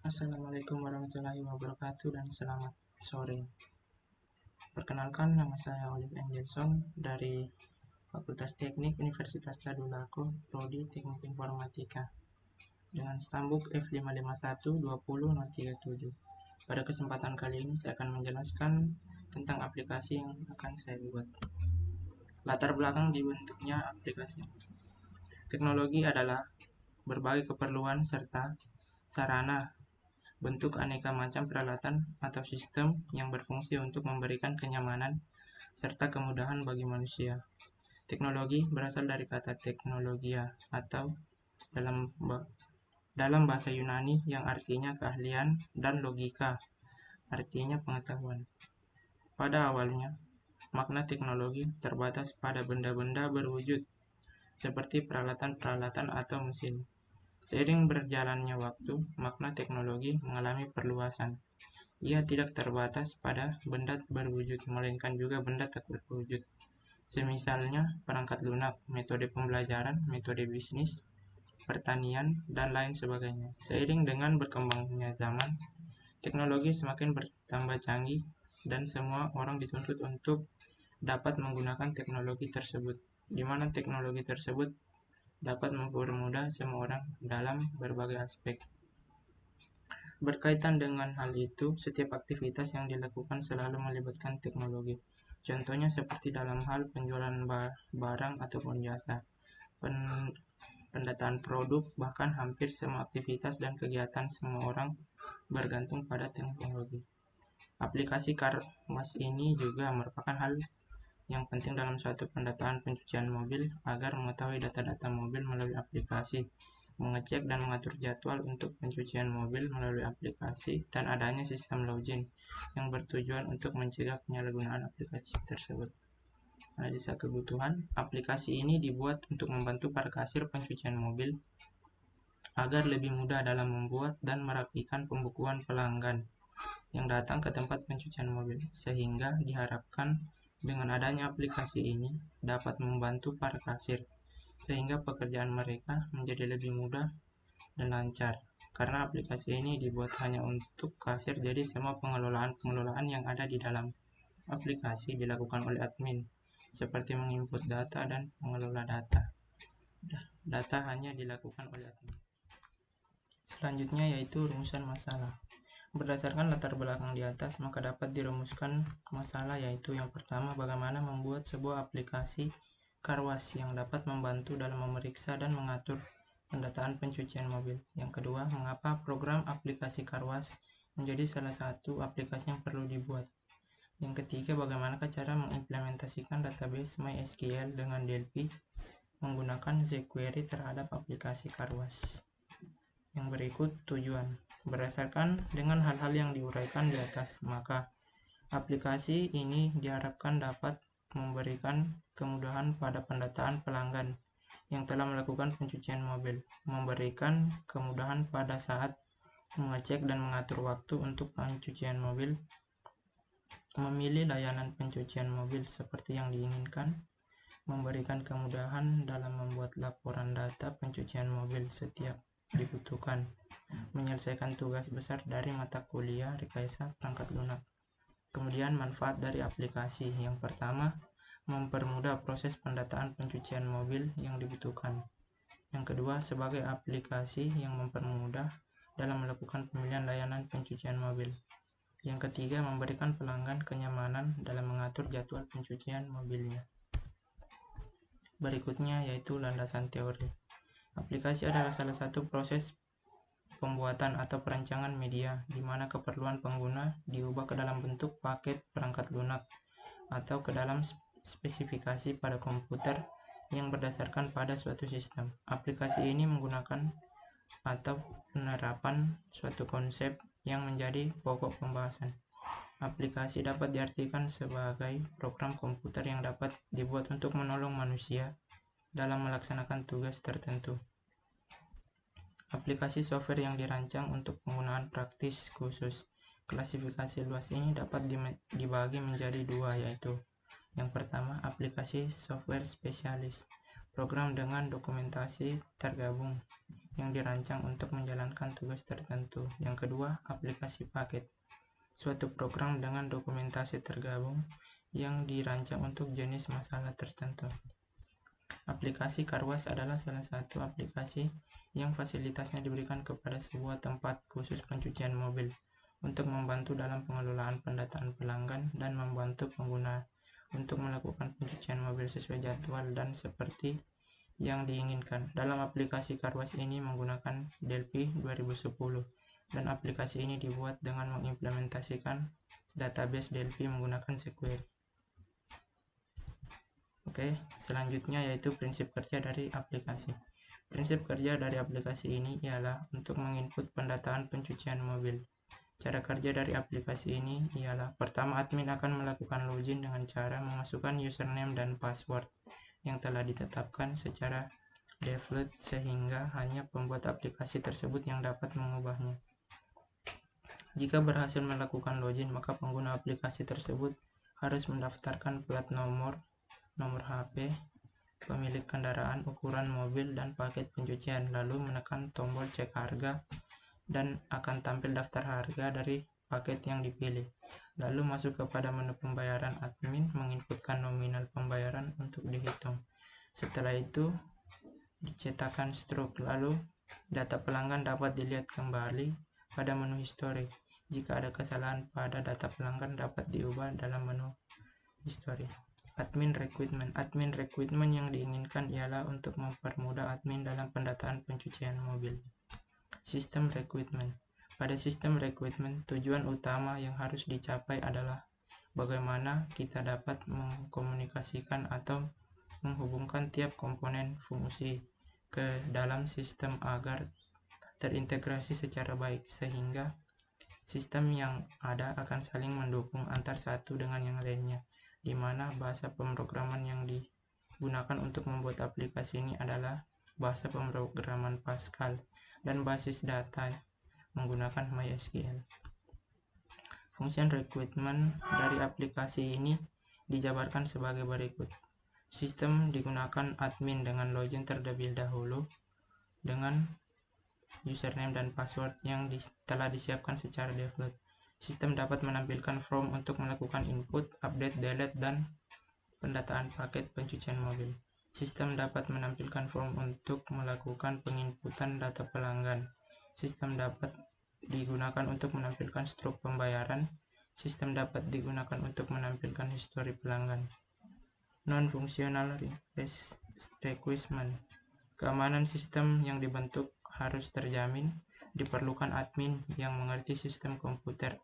Assalamualaikum warahmatullahi wabarakatuh dan selamat sore. Perkenalkan, nama saya Olive Angelson dari Fakultas Teknik Universitas Tadulako, Prodi Teknik Informatika dengan stambuk F5512037. Pada kesempatan kali ini saya akan menjelaskan tentang aplikasi yang akan saya buat. Latar belakang dibentuknya aplikasi. Teknologi adalah berbagai keperluan serta sarana bentuk aneka macam peralatan atau sistem yang berfungsi untuk memberikan kenyamanan serta kemudahan bagi manusia. Teknologi berasal dari kata teknologia atau dalam bahasa Yunani yang artinya keahlian dan logika, artinya pengetahuan. Pada awalnya, makna teknologi terbatas pada benda-benda berwujud seperti peralatan-peralatan atau mesin. Seiring berjalannya waktu, makna teknologi mengalami perluasan. Ia tidak terbatas pada benda berwujud, melainkan juga benda tak berwujud. Semisalnya perangkat lunak, metode pembelajaran, metode bisnis, pertanian, dan lain sebagainya. Seiring dengan berkembangnya zaman, teknologi semakin bertambah canggih dan semua orang dituntut untuk dapat menggunakan teknologi tersebut, di mana teknologi tersebut dapat mempermudah semua orang dalam berbagai aspek. Berkaitan dengan hal itu, setiap aktivitas yang dilakukan selalu melibatkan teknologi. Contohnya seperti dalam hal penjualan barang ataupun jasa, pendataan produk, bahkan hampir semua aktivitas dan kegiatan semua orang bergantung pada teknologi. Aplikasi Karwas ini juga merupakan hal yang penting dalam suatu pendataan pencucian mobil agar mengetahui data-data mobil melalui aplikasi, mengecek dan mengatur jadwal untuk pencucian mobil melalui aplikasi, dan adanya sistem login yang bertujuan untuk mencegah penyalahgunaan aplikasi tersebut. Analisa kebutuhan, aplikasi ini dibuat untuk membantu para kasir pencucian mobil agar lebih mudah dalam membuat dan merapikan pembukuan pelanggan yang datang ke tempat pencucian mobil, sehingga diharapkan dengan adanya aplikasi ini dapat membantu para kasir, sehingga pekerjaan mereka menjadi lebih mudah dan lancar. Karena aplikasi ini dibuat hanya untuk kasir, jadi semua pengelolaan yang ada di dalam aplikasi dilakukan oleh admin, seperti menginput data dan mengelola data. Data hanya dilakukan oleh admin. Selanjutnya yaitu rumusan masalah. Berdasarkan latar belakang di atas, maka dapat dirumuskan masalah, yaitu yang pertama, bagaimana membuat sebuah aplikasi Karwas yang dapat membantu dalam memeriksa dan mengatur pendataan pencucian mobil. Yang kedua, mengapa program aplikasi Karwas menjadi salah satu aplikasi yang perlu dibuat. Yang ketiga, bagaimana cara mengimplementasikan database MySQL dengan Delphi menggunakan jQuery terhadap aplikasi Karwas. Yang berikut, tujuan. Berdasarkan dengan hal-hal yang diuraikan di atas, maka aplikasi ini diharapkan dapat memberikan kemudahan pada pendataan pelanggan yang telah melakukan pencucian mobil, memberikan kemudahan pada saat mengecek dan mengatur waktu untuk pencucian mobil, memilih layanan pencucian mobil seperti yang diinginkan, memberikan kemudahan dalam membuat laporan data pencucian mobil setiap dibutuhkan, menyelesaikan tugas besar dari mata kuliah rekayasa perangkat lunak. Kemudian manfaat dari aplikasi. Yang pertama, mempermudah proses pendataan pencucian mobil yang dibutuhkan. Yang kedua, sebagai aplikasi yang mempermudah dalam melakukan pemilihan layanan pencucian mobil. Yang ketiga, memberikan pelanggan kenyamanan dalam mengatur jadwal pencucian mobilnya. Berikutnya yaitu landasan teori. Aplikasi adalah salah satu proses pembuatan atau perancangan media di mana keperluan pengguna diubah ke dalam bentuk paket perangkat lunak atau ke dalam spesifikasi pada komputer yang berdasarkan pada suatu sistem. Aplikasi ini menggunakan atau penerapan suatu konsep yang menjadi pokok pembahasan. Aplikasi dapat diartikan sebagai program komputer yang dapat dibuat untuk menolong manusia dalam melaksanakan tugas tertentu. Aplikasi software yang dirancang untuk penggunaan praktis khusus. Klasifikasi luas ini dapat dibagi menjadi dua, yaitu yang pertama, aplikasi software spesialis, program dengan dokumentasi tergabung yang dirancang untuk menjalankan tugas tertentu. Yang kedua, aplikasi paket. Suatu program dengan dokumentasi tergabung yang dirancang untuk jenis masalah tertentu. Aplikasi CarWash adalah salah satu aplikasi yang fasilitasnya diberikan kepada sebuah tempat khusus pencucian mobil untuk membantu dalam pengelolaan pendataan pelanggan dan membantu pengguna untuk melakukan pencucian mobil sesuai jadwal dan seperti yang diinginkan. Dalam aplikasi CarWash ini menggunakan Delphi 2010 dan aplikasi ini dibuat dengan mengimplementasikan database Delphi menggunakan SQL. Oke, selanjutnya yaitu prinsip kerja dari aplikasi. Prinsip kerja dari aplikasi ini ialah untuk menginput pendataan pencucian mobil. Cara kerja dari aplikasi ini ialah pertama, admin akan melakukan login dengan cara memasukkan username dan password yang telah ditetapkan secara default sehingga hanya pembuat aplikasi tersebut yang dapat mengubahnya. Jika berhasil melakukan login, maka pengguna aplikasi tersebut harus mendaftarkan plat nomor HP, pemilik kendaraan, ukuran mobil, dan paket pencucian, lalu menekan tombol cek harga dan akan tampil daftar harga dari paket yang dipilih. Lalu masuk kepada menu pembayaran, admin menginputkan nominal pembayaran untuk dihitung. Setelah itu dicetakkan struk, lalu data pelanggan dapat dilihat kembali pada menu histori. Jika ada kesalahan pada data pelanggan dapat diubah dalam menu histori. Admin requirement yang diinginkan ialah untuk mempermudah admin dalam pendataan pencucian mobil. Sistem requirement. Pada sistem requirement, tujuan utama yang harus dicapai adalah bagaimana kita dapat mengkomunikasikan atau menghubungkan tiap komponen fungsi ke dalam sistem agar terintegrasi secara baik, sehingga sistem yang ada akan saling mendukung antar satu dengan yang lainnya, di mana bahasa pemrograman yang digunakan untuk membuat aplikasi ini adalah bahasa pemrograman Pascal dan basis data menggunakan MySQL. Fungsi requirement dari aplikasi ini dijabarkan sebagai berikut. Sistem digunakan admin dengan login terlebih dahulu dengan username dan password yang telah disiapkan secara default. Sistem dapat menampilkan form untuk melakukan input, update, delete, dan pendataan paket pencucian mobil. Sistem dapat menampilkan form untuk melakukan penginputan data pelanggan. Sistem dapat digunakan untuk menampilkan struk pembayaran. Sistem dapat digunakan untuk menampilkan histori pelanggan. Non-functional requirement. Keamanan sistem yang dibentuk harus terjamin. Diperlukan admin yang mengerti sistem komputer.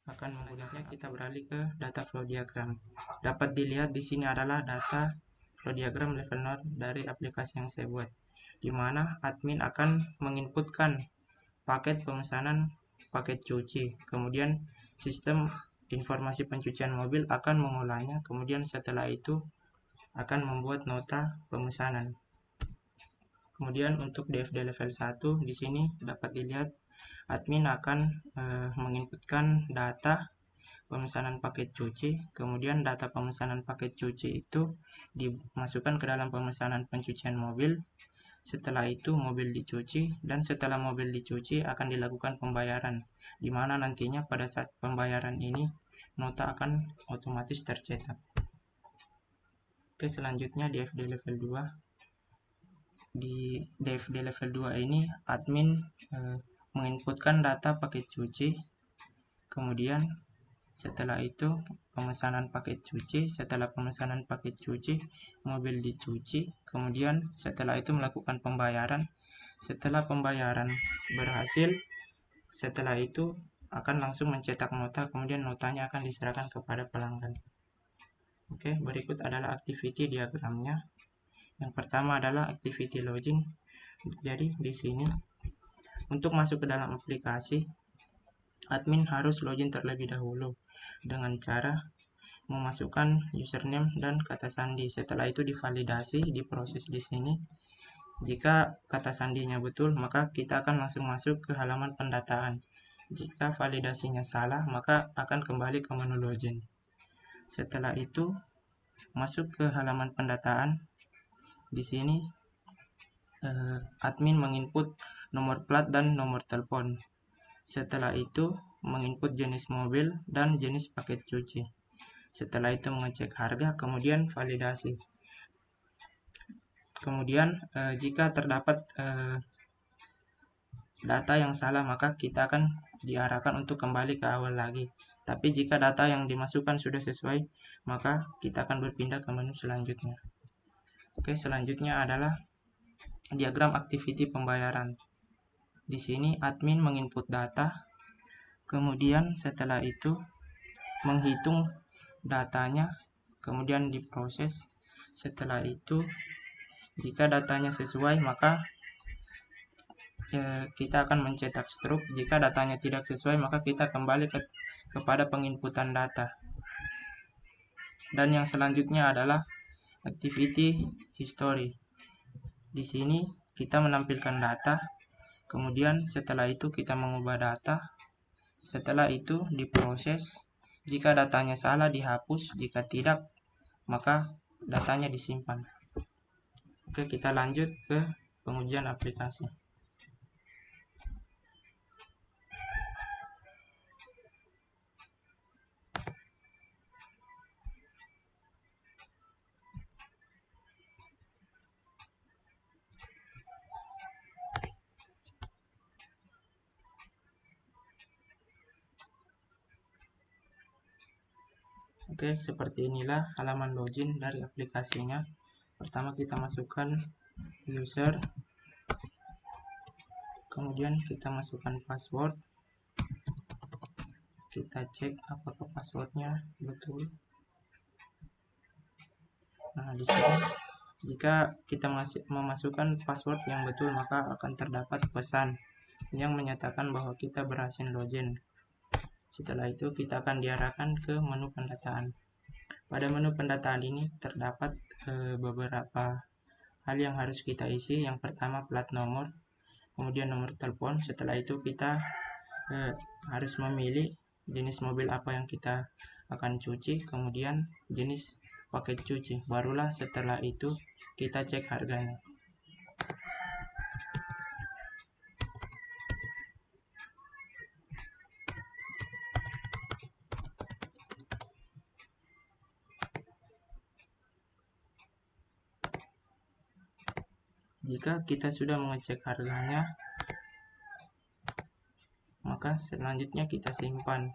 Selanjutnya kita beralih ke data flow diagram. Dapat dilihat di sini adalah data flow diagram level 0 dari aplikasi yang saya buat, di mana admin akan menginputkan paket pemesanan paket cuci, kemudian sistem informasi pencucian mobil akan mengolahnya, kemudian setelah itu akan membuat nota pemesanan. Kemudian untuk DFD level 1 di sini dapat dilihat admin akan menginputkan data pemesanan paket cuci, kemudian data pemesanan paket cuci itu dimasukkan ke dalam pemesanan pencucian mobil. Setelah itu mobil dicuci, dan setelah mobil dicuci akan dilakukan pembayaran, di mana nantinya pada saat pembayaran ini nota akan otomatis tercetak. Oke, selanjutnya DFD level 2. Di DFD level 2 ini admin menginputkan data paket cuci, kemudian setelah itu pemesanan paket cuci, setelah pemesanan paket cuci mobil dicuci, kemudian setelah itu melakukan pembayaran. Setelah pembayaran berhasil, setelah itu akan langsung mencetak nota, kemudian notanya akan diserahkan kepada pelanggan. Oke, berikut adalah activity diagramnya. Yang pertama adalah activity login. Jadi di sini untuk masuk ke dalam aplikasi, admin harus login terlebih dahulu dengan cara memasukkan username dan kata sandi. Setelah itu divalidasi, diproses di sini. Jika kata sandinya betul, maka kita akan langsung masuk ke halaman pendataan. Jika validasinya salah, maka akan kembali ke menu login. Setelah itu masuk ke halaman pendataan. Di sini admin menginput nomor plat dan nomor telepon. Setelah itu menginput jenis mobil dan jenis paket cuci. Setelah itu mengecek harga, kemudian validasi. Kemudian jika terdapat data yang salah, maka kita akan diarahkan untuk kembali ke awal lagi. Tapi jika data yang dimasukkan sudah sesuai, maka kita akan berpindah ke menu selanjutnya. Oke, selanjutnya adalah diagram activity pembayaran. Di sini admin menginput data, kemudian setelah itu menghitung datanya, kemudian diproses. Setelah itu jika datanya sesuai, maka kita akan mencetak struk. Jika datanya tidak sesuai, maka kita kembali kepada penginputan data. Dan yang selanjutnya adalah activity history. Di sini kita menampilkan data, kemudian setelah itu kita mengubah data. Setelah itu diproses. Jika datanya salah dihapus, jika tidak maka datanya disimpan. Oke, kita lanjut ke pengujian aplikasi. Oke, seperti inilah halaman login dari aplikasinya. Pertama kita masukkan user, kemudian kita masukkan password. Kita cek apakah passwordnya betul. Nah, di sini jika kita memasukkan password yang betul, maka akan terdapat pesan yang menyatakan bahwa kita berhasil login. Setelah itu kita akan diarahkan ke menu pendataan. Pada menu pendataan ini terdapat beberapa hal yang harus kita isi. Yang pertama plat nomor, kemudian nomor telepon. Setelah itu kita harus memilih jenis mobil apa yang kita akan cuci, kemudian jenis paket cuci. Barulah setelah itu kita cek harganya. Jika kita sudah mengecek harganya, maka selanjutnya kita simpan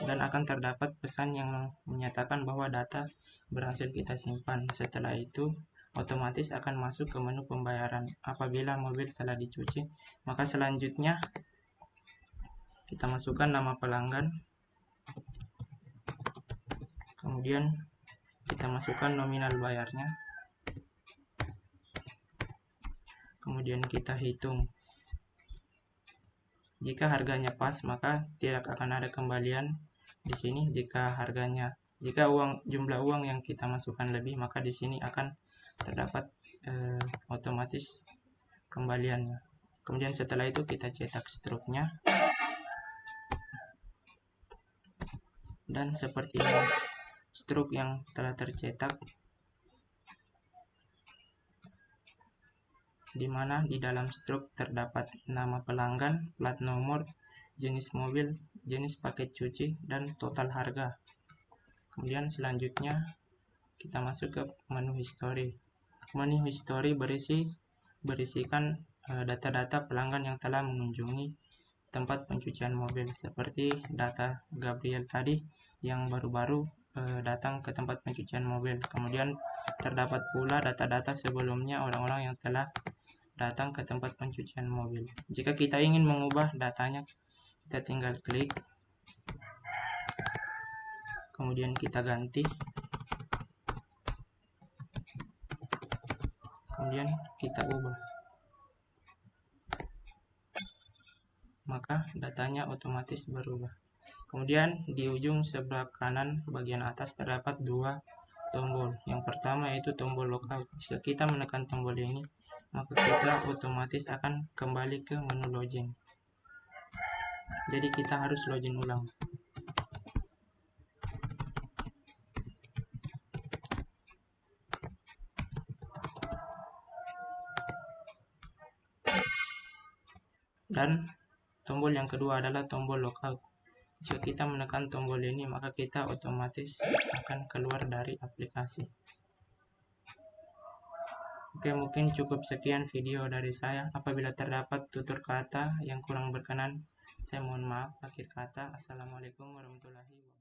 dan akan terdapat pesan yang menyatakan bahwa data berhasil kita simpan. Setelah itu otomatis akan masuk ke menu pembayaran. Apabila mobil telah dicuci, maka selanjutnya kita masukkan nama pelanggan, kemudian kita masukkan nominal bayarnya, kemudian kita hitung. Jika harganya pas, maka tidak akan ada kembalian di sini. Jika jumlah uang yang kita masukkan lebih, maka di sini akan terdapat otomatis kembaliannya. Kemudian setelah itu kita cetak struknya, dan seperti ini struk yang telah tercetak, di mana di dalam struk terdapat nama pelanggan, plat nomor, jenis mobil, jenis paket cuci, dan total harga. Kemudian selanjutnya kita masuk ke menu history. Menu history berisikan data-data pelanggan yang telah mengunjungi tempat pencucian mobil, seperti data Gabriel tadi yang baru-baru datang ke tempat pencucian mobil. Kemudian terdapat pula data-data sebelumnya orang-orang yang telah datang ke tempat pencucian mobil. Jika kita ingin mengubah datanya, kita tinggal klik, kemudian kita ganti, kemudian kita ubah, maka datanya otomatis berubah. Kemudian di ujung sebelah kanan bagian atas terdapat dua tombol. Yang pertama yaitu tombol logout. Jika kita menekan tombol ini, maka kita otomatis akan kembali ke menu login. Jadi kita harus login ulang. Dan tombol yang kedua adalah tombol logout. Jika kita menekan tombol ini, maka kita otomatis akan keluar dari aplikasi. Oke, mungkin cukup sekian video dari saya. Apabila terdapat tutur kata yang kurang berkenan, saya mohon maaf. Akhir kata, Assalamualaikum warahmatullahi wabarakatuh.